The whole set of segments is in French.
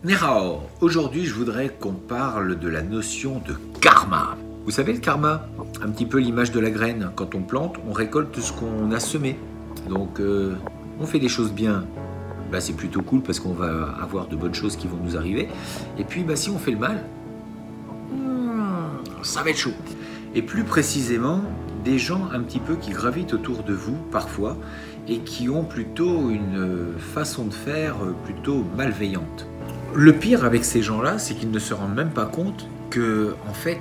Ni hao. Aujourd'hui, je voudrais qu'on parle de la notion de karma. Vous savez le karma? Un petit peu l'image de la graine. Quand on plante, on récolte ce qu'on a semé. Donc, on fait des choses bien. Bah, c'est plutôt cool parce qu'on va avoir de bonnes choses qui vont nous arriver. Et puis, bah, si on fait le mal, ça va être chaud. Et plus précisément, des gens un petit peu qui gravitent autour de vous parfois et qui ont plutôt une façon de faire plutôt malveillante. Le pire avec ces gens-là, c'est qu'ils ne se rendent même pas compte que, en fait,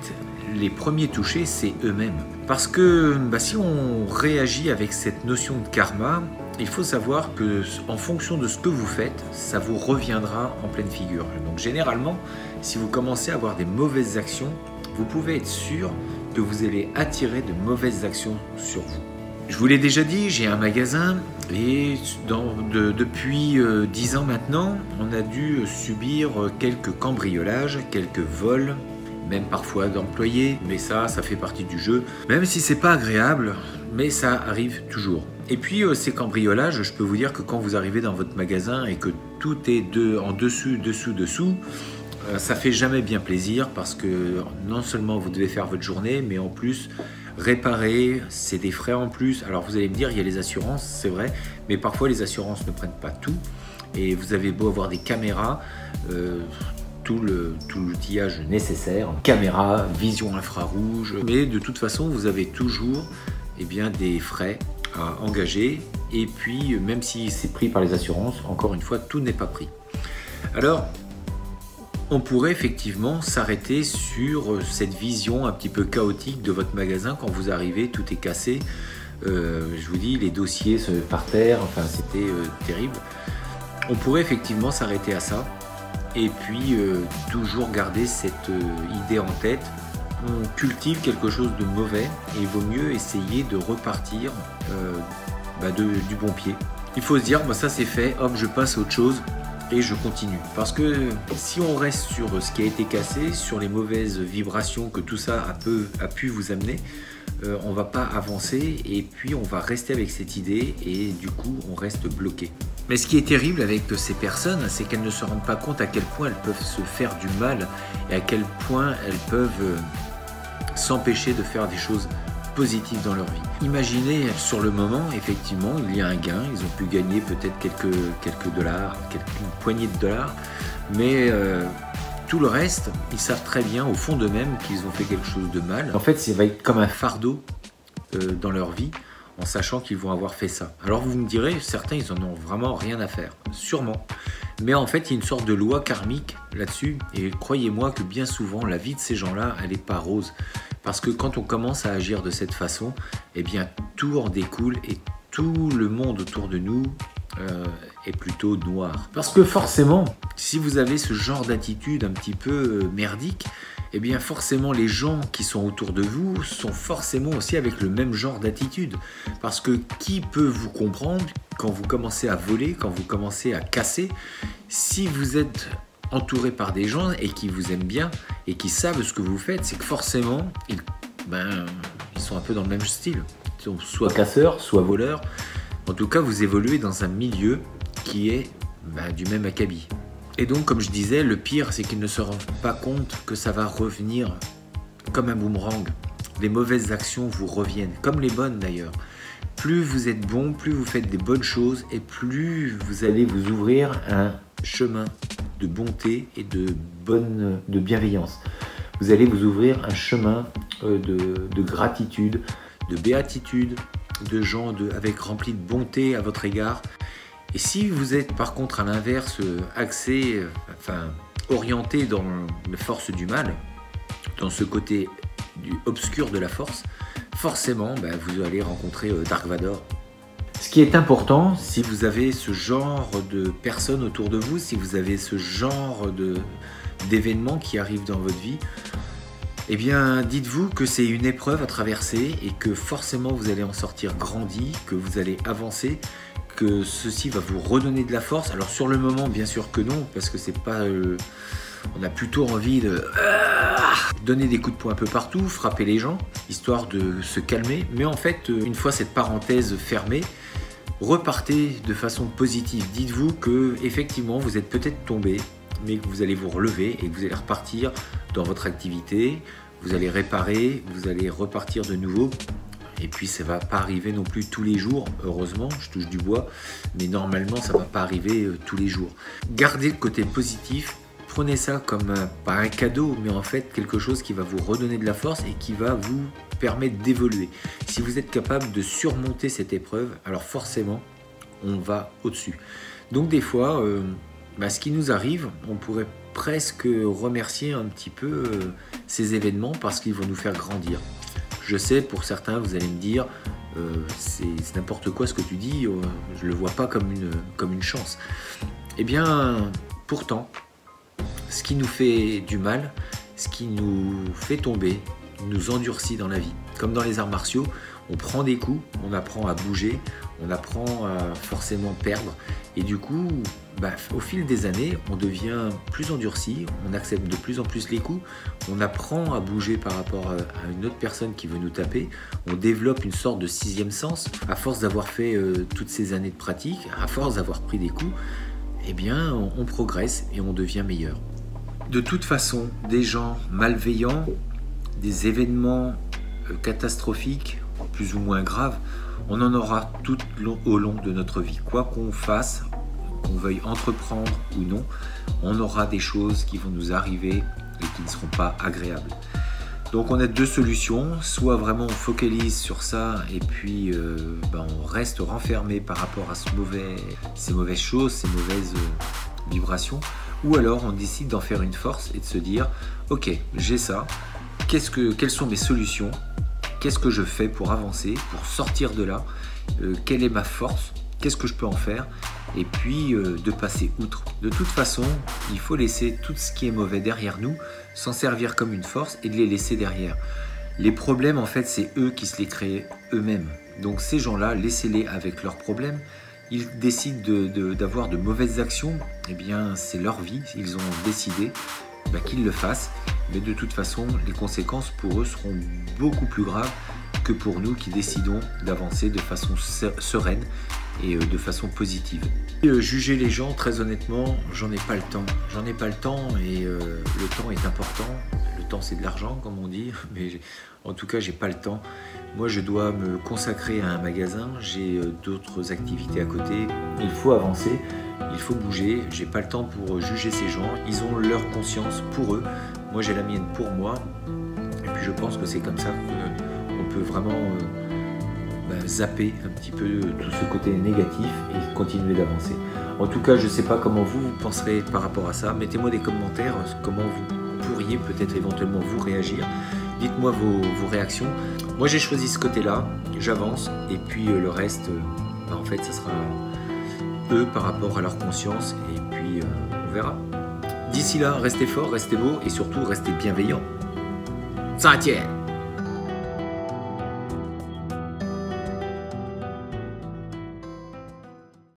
les premiers touchés, c'est eux-mêmes. Parce que si on réagit avec cette notion de karma, il faut savoir que, en fonction de ce que vous faites, ça vous reviendra en pleine figure. Donc généralement, si vous commencez à avoir des mauvaises actions, vous pouvez être sûr que vous allez attirer de mauvaises actions sur vous. Je vous l'ai déjà dit, j'ai un magasin et depuis 10 ans maintenant, on a dû subir quelques cambriolages, quelques vols, même parfois d'employés, mais ça fait partie du jeu. Même si c'est pas agréable, mais ça arrive toujours. Et puis ces cambriolages, je peux vous dire que quand vous arrivez dans votre magasin et que tout est en dessous, ça fait jamais bien plaisir parce que non seulement vous devez faire votre journée, mais en plus réparer, c'est des frais en plus. Alors vous allez me dire, il y a les assurances, c'est vrai, mais parfois les assurances ne prennent pas tout. Et vous avez beau avoir des caméras, tout l'outillage nécessaire, caméra, vision infrarouge, mais de toute façon vous avez toujours des frais à engager. Et puis même si c'est pris par les assurances, encore une fois, tout n'est pas pris. Alors, on pourrait effectivement s'arrêter sur cette vision un petit peu chaotique de votre magasin quand vous arrivez, tout est cassé. Je vous dis, les dossiers par terre, enfin c'était terrible. On pourrait effectivement s'arrêter à ça et puis toujours garder cette idée en tête. On cultive quelque chose de mauvais et il vaut mieux essayer de repartir du bon pied. Il faut se dire, ça c'est fait, hop, je passe à autre chose. Et je continue. Parce que si on reste sur ce qui a été cassé, sur les mauvaises vibrations que tout ça a pu vous amener, on ne va pas avancer et puis on va rester avec cette idée et du coup on reste bloqué. Mais ce qui est terrible avec ces personnes, c'est qu'elles ne se rendent pas compte à quel point elles peuvent se faire du mal et à quel point elles peuvent s'empêcher de faire des choses positives dans leur vie. Imaginez sur le moment, effectivement, il y a un gain, ils ont pu gagner peut-être quelques dollars, une poignée de dollars, mais tout le reste, ils savent très bien au fond d'eux-mêmes qu'ils ont fait quelque chose de mal. En fait, ça va être comme un fardeau dans leur vie, en sachant qu'ils vont avoir fait ça. Alors vous me direz, certains, ils en ont vraiment rien à faire, sûrement. Mais en fait, il y a une sorte de loi karmique là-dessus, et croyez-moi que bien souvent, la vie de ces gens-là, elle n'est pas rose. Parce que quand on commence à agir de cette façon, tout en découle et tout le monde autour de nous est plutôt noir. Parce que forcément, si vous avez ce genre d'attitude un petit peu merdique, forcément les gens qui sont autour de vous sont forcément aussi avec le même genre d'attitude. Parce que qui peut vous comprendre quand vous commencez à voler, quand vous commencez à casser, si vous êtes entouré par des gens et qui vous aiment bien et qui savent ce que vous faites, c'est que forcément ils sont un peu dans le même style. Ils sont soit casseurs, soit voleurs. En tout cas, vous évoluez dans un milieu qui est du même acabit. Et donc, comme je disais, le pire, c'est qu'ils ne se rendent pas compte que ça va revenir comme un boomerang. Les mauvaises actions vous reviennent, comme les bonnes d'ailleurs. Plus vous êtes bon, plus vous faites des bonnes choses et plus vous allez vous ouvrir un chemin de bonté et de bienveillance. Vous allez vous ouvrir un chemin de gratitude, de béatitude, de gens remplis de bonté à votre égard. Et si vous êtes par contre à l'inverse orienté dans la force du mal, dans ce côté obscur de la force, forcément vous allez rencontrer Dark Vador. Ce qui est important, si vous avez ce genre de personnes autour de vous, si vous avez ce genre d'événements qui arrivent dans votre vie, dites-vous que c'est une épreuve à traverser et que forcément vous allez en sortir grandi, que vous allez avancer, que ceci va vous redonner de la force. Alors sur le moment, bien sûr que non, parce que c'est pas... on a plutôt envie de donner des coups de poing un peu partout, frapper les gens, histoire de se calmer. Mais en fait, une fois cette parenthèse fermée, Repartez de façon positive. Dites-vous que effectivement vous êtes peut-être tombé, mais que vous allez vous relever et que vous allez repartir dans votre activité. Vous allez réparer, vous allez repartir de nouveau. Et puis ça ne va pas arriver non plus tous les jours, heureusement, je touche du bois, mais normalement ça ne va pas arriver tous les jours. Gardez le côté positif, prenez ça comme pas un cadeau, mais en fait quelque chose qui va vous redonner de la force et qui va vous permettre d'évoluer. Si vous êtes capable de surmonter cette épreuve, alors forcément on va au-dessus. Donc des fois, ce qui nous arrive, on pourrait presque remercier un petit peu ces événements parce qu'ils vont nous faire grandir. Je sais, pour certains, vous allez me dire, c'est n'importe quoi ce que tu dis, je ne le vois pas comme une chance. Eh bien, pourtant, ce qui nous fait du mal, ce qui nous fait tomber, nous endurcit dans la vie. Comme dans les arts martiaux, on prend des coups, on apprend à bouger, on apprend à forcément perdre. Et du coup, au fil des années, on devient plus endurci, on accepte de plus en plus les coups, on apprend à bouger par rapport à une autre personne qui veut nous taper, on développe une sorte de sixième sens. À force d'avoir fait toutes ces années de pratique, à force d'avoir pris des coups, eh bien, on progresse et on devient meilleur. De toute façon, des gens malveillants, des événements catastrophiques, plus ou moins graves, on en aura tout au long de notre vie. Quoi qu'on fasse, qu'on veuille entreprendre ou non, on aura des choses qui vont nous arriver et qui ne seront pas agréables. Donc on a deux solutions, soit vraiment on focalise sur ça et puis on reste renfermé par rapport à ces mauvaises choses, ces mauvaises vibrations, ou alors on décide d'en faire une force et de se dire ok, j'ai ça, quelles sont mes solutions, qu'est-ce que je fais pour avancer, pour sortir de là, quelle est ma force, qu'est-ce que je peux en faire, et puis de passer outre. De toute façon, il faut laisser tout ce qui est mauvais derrière nous, s'en servir comme une force et de les laisser derrière. Les problèmes, en fait, c'est eux qui se les créent eux-mêmes. Donc ces gens-là, laissez-les avec leurs problèmes. Ils décident d'avoir de mauvaises actions, eh bien c'est leur vie, ils ont décidé qu'ils le fassent. Mais de toute façon, les conséquences pour eux seront beaucoup plus graves que pour nous qui décidons d'avancer de façon sereine et de façon positive. Juger les gens, très honnêtement, j'en ai pas le temps. J'en ai pas le temps et le temps est important. Le temps c'est de l'argent comme on dit, mais en tout cas j'ai pas le temps. Moi je dois me consacrer à un magasin, j'ai d'autres activités à côté. Il faut avancer, il faut bouger, j'ai pas le temps pour juger ces gens. Ils ont leur conscience pour eux, moi j'ai la mienne pour moi. Et puis je pense que c'est comme ça qu'on peut vraiment zapper un petit peu tout ce côté négatif et continuer d'avancer. En tout cas, je ne sais pas comment vous penserez par rapport à ça. Mettez-moi des commentaires, comment vous pourriez peut-être éventuellement vous réagir. Dites-moi vos réactions. Moi, j'ai choisi ce côté-là, j'avance, et puis le reste, en fait, ça sera eux par rapport à leur conscience, et puis on verra. D'ici là, restez forts, restez beaux, et surtout, restez bienveillants. 再见